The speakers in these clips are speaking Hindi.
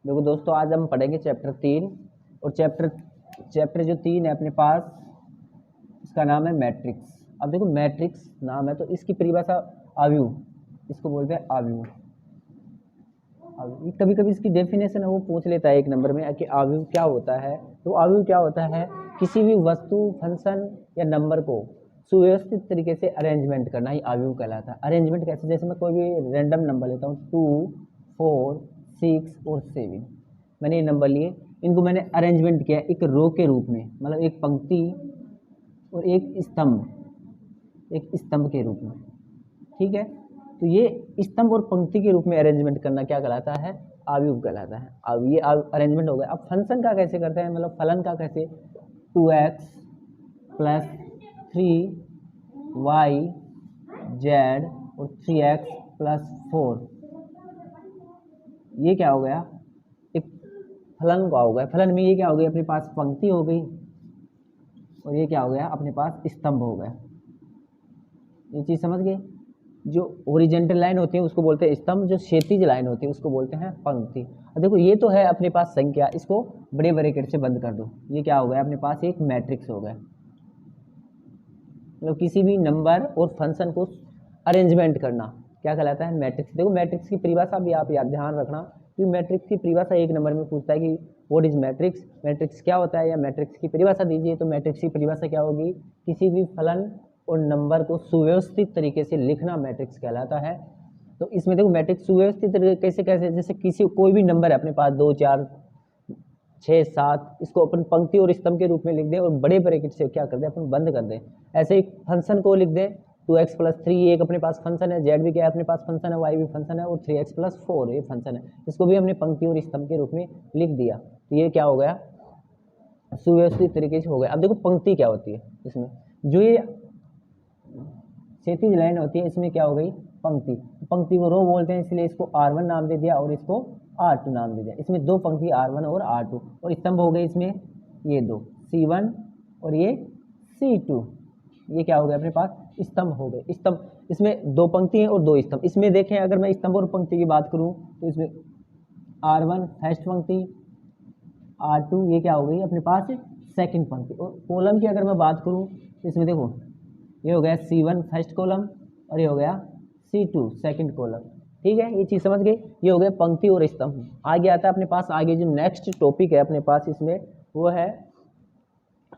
देखो दोस्तों, आज हम पढ़ेंगे चैप्टर 3 और चैप्टर जो 3 है अपने पास, इसका नाम है मैट्रिक्स। अब देखो मैट्रिक्स नाम है तो इसकी परिभाषा आव्यूह, इसको बोलते हैं आव्यूह। कभी कभी इसकी डेफिनेशन है वो पूछ लेता है एक नंबर में कि आव्यूह क्या होता है। तो आव्यूह क्या होता है, किसी भी वस्तु, फंक्शन या नंबर को सुव्यवस्थित तरीके से अरेंजमेंट करना ही आव्यूह कहलाता है। अरेंजमेंट कैसे, जैसे मैं कोई भी रैंडम नंबर लेता हूँ 2, 4, 6 और 7, मैंने ये नंबर लिए, इनको मैंने अरेंजमेंट किया एक रो के रूप में, मतलब एक पंक्ति और एक स्तंभ के रूप में। ठीक है, तो ये स्तंभ और पंक्ति के रूप में अरेंजमेंट करना क्या कहलाता है, आव्यूह कहलाता है। अब ये अरेंजमेंट हो गया। अब फंक्शन का कैसे करते हैं, मतलब फलन का कैसे, 2x प्लस 3y z और 3x प्लस 4, ये क्या हो गया, एक फलन का हो गया। फलन में ये क्या हो गई, अपने पास पंक्ति हो गई और ये क्या हो गया, अपने पास स्तंभ हो गया। ये चीज़ समझ गए। जो ओरिजेंटल लाइन होती है उसको बोलते हैं स्तंभ, जो क्षैतिज लाइन होती है उसको बोलते हैं पंक्ति। अब देखो ये तो है अपने पास संख्या, इसको बड़े ब्रैकेट से बंद कर दो, ये क्या हो गया, अपने पास एक मैट्रिक्स हो गया। मतलब किसी भी नंबर और फंक्शन को अरेंजमेंट करना क्या कहलाता है, मैट्रिक्स। देखो मैट्रिक्स की परिभाषा भी आप याद ध्यान रखना, क्योंकि मैट्रिक्स की परिभाषा एक नंबर में पूछता है कि व्हाट इज मैट्रिक्स, मैट्रिक्स क्या होता है, या मैट्रिक्स की परिभाषा दीजिए। तो मैट्रिक्स की परिभाषा क्या होगी, किसी भी फलन और नंबर को सुव्यवस्थित तरीके से लिखना मैट्रिक्स कहलाता है। तो इसमें देखो मैट्रिक्स सुव्यवस्थित तरीके से कैसे, जैसे किसी कोई भी नंबर है अपने पास 2, 4, 6, 7, इसको अपन पंक्ति और स्तंभ के रूप में लिख दें और बड़े ब्रैकेट से क्या कर दें, अपन बंद कर दें। ऐसे ही फंक्शन को लिख दें 2x प्लस 3, ये एक अपने पास फंक्शन है, z भी क्या है अपने पास फंक्शन है, y भी फंक्शन है और 3x प्लस 4 ये फंक्शन है, इसको भी हमने पंक्ति और स्तंभ के रूप में लिख दिया। तो ये क्या हो गया, सुव्यवस्थित तरीके से हो गया। अब देखो पंक्ति क्या होती है, इसमें जो ये क्षैतिज लाइन होती है इसमें क्या हो गई, पंक्ति। पंक्ति को रो बोलते हैं, इसलिए इसको R1 नाम दे दिया और इसको R2 नाम दे दिया। इसमें दो पंक्ति R1 और R2, और स्तंभ हो गए इसमें ये दो, C1 और ये C2, ये क्या हो गया अपने पास, स्तंभ हो गए। स्तंभ, इसमें दो पंक्ति है और दो स्तंभ। इसमें देखें अगर मैं स्तंभ और पंक्ति की बात करूं तो इसमें R1 फर्स्ट पंक्ति, R2 ये क्या हो गई अपने पास सेकंड पंक्ति। और कॉलम की अगर मैं बात करूं तो इसमें देखो ये हो गया C1 फर्स्ट कॉलम और ये हो गया C2 सेकंड कॉलम। ठीक है, ये चीज़ समझ गए। ये हो गया पंक्ति और स्तंभ। आगे आता है अपने पास, आगे जो नेक्स्ट टॉपिक है अपने पास इसमें वो है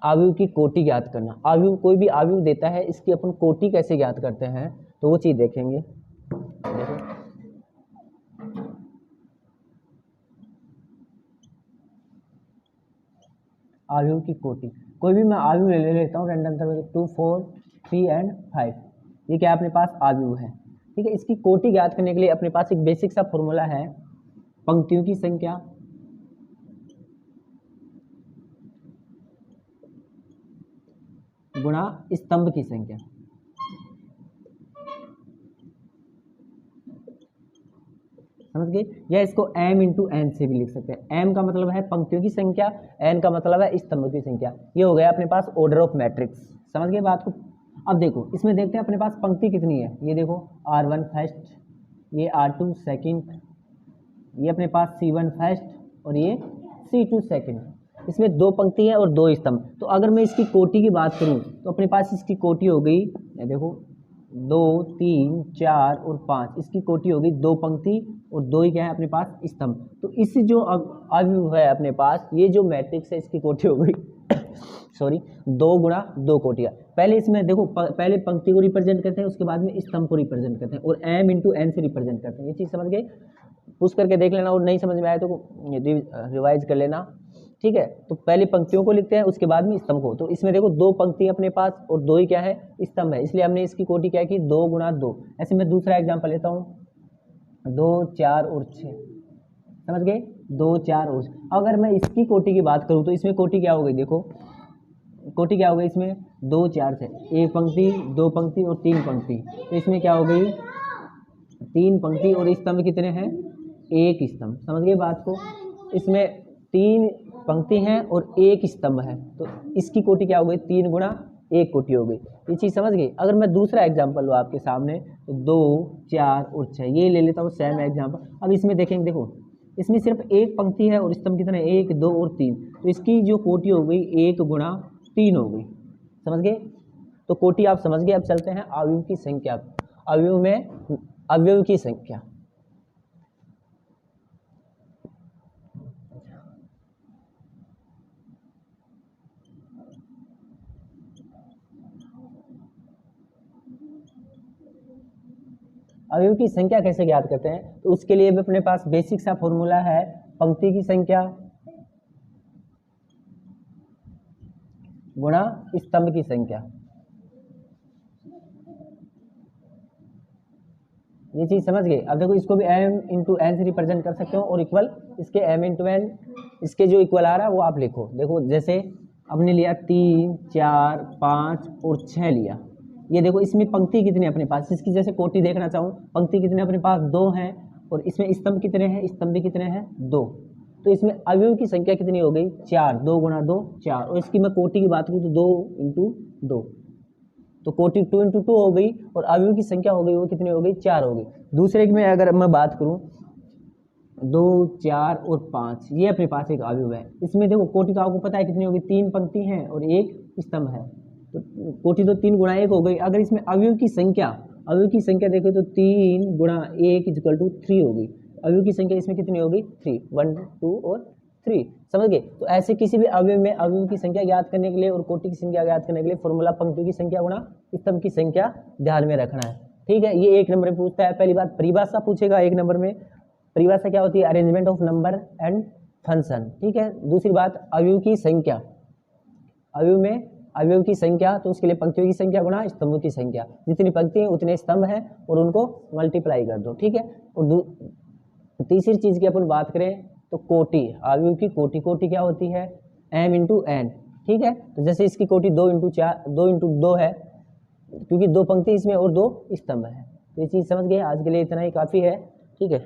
आव्यूह की कोटि ज्ञात करना। आव्यूह, कोई भी आव्यूह देता है इसकी अपन कोटि कैसे ज्ञात करते हैं तो वो चीज़ देखेंगे। देखो आव्यूह की कोटि, कोई भी मैं आव्यूह ले लेता हूँ रैंडम तरह से 2, 4, 3 एंड 5, ये क्या अपने पास आव्यूह है। ठीक है, इसकी कोटि ज्ञात करने के लिए अपने पास एक बेसिक सा फॉर्मूला है, पंक्तियों की संख्या गुणा स्तंभ की संख्या। समझ गए, या इसको m इंटू एन से भी लिख सकते हैं। m का मतलब है पंक्तियों की संख्या, n का मतलब है स्तंभ की संख्या। ये हो गया अपने पास ऑर्डर ऑफ मैट्रिक्स। समझ गए बात को। अब देखो इसमें देखते हैं अपने पास पंक्ति कितनी है। ये देखो R1 फर्स्ट, ये R2 सेकंड, ये अपने पास C1 फर्स्ट और ये C2 सेकंड। इसमें दो पंक्ति है और दो स्तंभ। तो अगर मैं इसकी कोटि की बात करूं तो अपने पास इसकी कोटि हो गई, देखो 2, 3, 4 और 5, इसकी कोटि हो गई दो पंक्ति और दो ही क्या है अपने पास स्तंभ। तो इस जो आव्यूह है अपने पास, ये जो मैट्रिक्स है इसकी कोटि हो गई सॉरी 2 गुणा 2 कोटियाँ। पहले इसमें देखो पहले पंक्ति को रिप्रेजेंट करते हैं, उसके बाद में स्तंभ को रिप्रेजेंट करते हैं और m इंटू एन से रिप्रेजेंट करते हैं। ये चीज़ समझ गए, पूछ करके देख लेना और नहीं समझ में आए तो रिवाइज कर लेना। ठीक है, तो पहले पंक्तियों को लिखते हैं उसके बाद में स्तंभ को। तो इसमें देखो दो पंक्ति अपने पास और दो ही क्या है स्तंभ है, इसलिए हमने इसकी कोटि क्या की 2 गुणा 2। ऐसे मैं दूसरा एग्जाम्पल लेता हूँ 2, 4 और 6। समझ गए, 2, 4 और 6। अगर मैं इसकी कोटि की बात करूँ तो इसमें कोटि क्या हो गई, देखो कोटि क्या हो गई इसमें 2, 4, 6, एक पंक्ति, दो पंक्ति और तीन पंक्ति। तो इसमें क्या हो गई 3 पंक्ति और स्तंभ कितने हैं, एक स्तंभ। समझ गए बात को। इसमें 3 पंक्ति हैं और एक स्तंभ है, तो इसकी कोटि क्या हो गई 3 गुणा 1 कोटि हो गई। ये चीज़ समझ गई। अगर मैं दूसरा एग्जाम्पल लूँ आपके सामने तो 2, 4 और 6, ये ले लेता हूँ सेम एग्जाम्पल। अब इसमें देखेंगे, देखो इसमें सिर्फ एक पंक्ति है और स्तंभ कितने, 1 2 और 3, तो इसकी जो कोटि हो गई 1 गुणा 3 हो गई। समझ गए, तो कोटि आप समझ गए। अब चलते हैं अवयव की संख्या, अवयव में अवयव की संख्या। अवयव की संख्या कैसे ज्ञात करते हैं, तो उसके लिए भी अपने पास बेसिक सा फॉर्मूला है, पंक्ति की संख्या गुणा स्तंभ की संख्या। ये चीज समझ गए। अब देखो इसको भी m इंटू एन से रिप्रेजेंट कर सकते हो और इक्वल इसके m इंटू एन, इसके जो इक्वल आ रहा है वो आप लिखो। देखो जैसे हमने लिया 3 4 5 और 6 लिया, ये देखो इसमें पंक्ति कितनी है अपने पास, इसकी जैसे कोटि देखना चाहूँ, पंक्ति कितने अपने पास 2 हैं और इसमें स्तंभ कितने हैं, स्तंभ भी कितने हैं 2, तो इसमें अवयव की संख्या कितनी हो गई 4, 2 गुणा 2 4, और इसकी मैं कोटि की बात करूँ तो 2 इंटू 2, तो कोटि 2 इंटू 2 हो गई और अवयव की संख्या हो गई वो कितनी हो गई 4 हो गई। दूसरे में अगर मैं बात करूँ 2 4 और 5, ये अपने पास एक अवयव है। इसमें देखो कोटि तो आपको पता है कितनी होगी, 3 पंक्ति हैं और 1 स्तंभ है, तो कोटि तो 3 गुणा 1 हो गई। अगर इसमें अवयव की संख्या देखो तो 3 गुणा 1 इक्वल टू 3 होगी। अवयव की संख्या इसमें कितनी होगी 3, 1 2 और 3। समझ गए। तो ऐसे किसी भी अवयव में अवयव की संख्या ज्ञात करने के लिए और कोटि की संख्या ज्ञात करने के लिए फॉर्मूला पंक्तियों की संख्या गुणा स्तंभ की संख्या ध्यान में रखना है। ठीक है, ये 1 नंबर में पूछता है। पहली बात परिभाषा पूछेगा 1 नंबर में, परिभाषा क्या होती है, arrangement of number and function. ठीक है। दूसरी बात अवयव की संख्या, अवयव में अवयव की संख्या, तो उसके लिए पंक्तियों की संख्या गुणा स्तंभों की संख्या, जितनी पंक्ति है उतने स्तंभ हैं और उनको मल्टीप्लाई कर दो। ठीक है। और तीसरी चीज की अपन बात करें तो कोटि, अवयव की कोटि, कोटि क्या होती है m इंटू एन। ठीक है। तो जैसे इसकी कोटि 2 इंटू 4 2 इंटू 2 है, क्योंकि 2 पंक्ति इसमें और 2 स्तंभ है। तो ये चीज समझ गए। आज के लिए इतना ही काफी है। ठीक है।